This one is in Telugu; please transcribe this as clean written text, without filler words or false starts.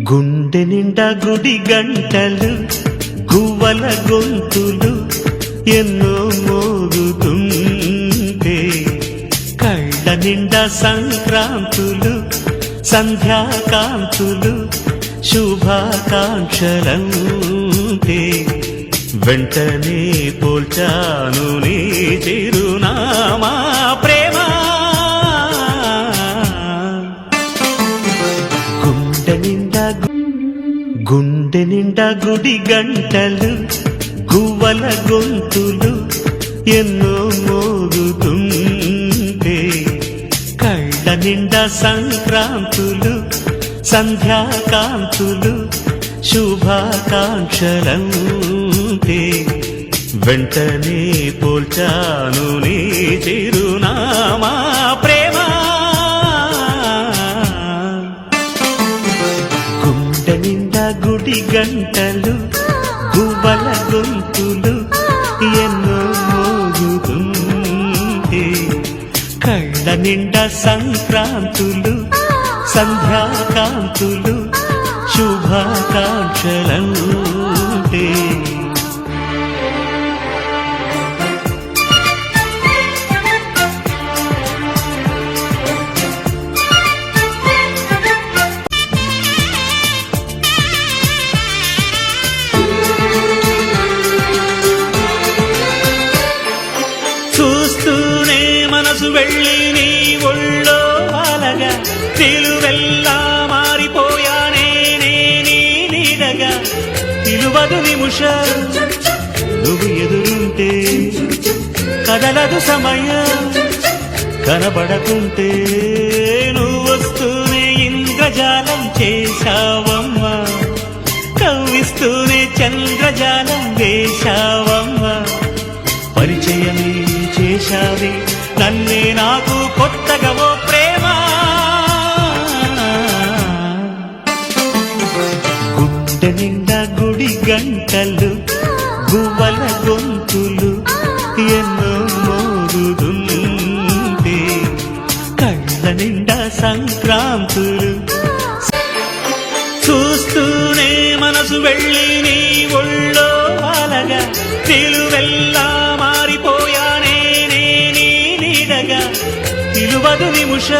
గుండె నిండా గుడి గంటలు గువ్వల గొంతులు ఎన్నో మోగుతుంటే కళ్ళ నిండా సంక్రాంతులు సంధ్యాకాంతులు శుభాకాంక్షలంటే వెంటనే పోల్చాను నీ చిరునామా ప్రేమ. గుండె నిండా గుడి గంటలు గువ్వల గొంతులు ఎన్నో మోగుతుంటే కళ్ళ నిండా సంక్రాంతులు సంధ్యాకాంతులు శుభాకాంక్షలంటే వెంటనే పోల్చాను నీ చిరునామా ప్రేమ. గుండె నిండా గుడి గంటలు గువ్వల గొంతులు ఎన్నో మోగుతుంటే కళ్ళ నిండా సంక్రాంతులు సంధ్యాకాంతులు శుభాకాంక్షలంటే చూస్తూనే మనసు వెళ్ళి నీ ఒళ్ళో అలగా నిలువెల్లా మారిపోయానే నీ నీడగా నిలువదు నిమిషం నువ్వు ఎదురుంటే కదలదు సమయం కనబడకుంటే నువ్వు వస్తూనే ఇంద్రజాలం చేశావమ్మా కవ్విస్తూనే చంద్రజాలం వేశావమ్మా పరిచయమే చేశావే నన్నే నాకు కొత్తగా ఓ ప్రేమ. గుండె నిండా గుడి గంటలు గువ్వల గొంతులు ఎన్నో మోగుతుంటే కళ్ళ నిండా సంక్రాంతులు చూస్తూనే మనసు వెళ్ళి నీ ఒళ్ళో అలగా నిలువెల్లా మారిపోయానే నీ నీడగా నిలువదు నిమిషం.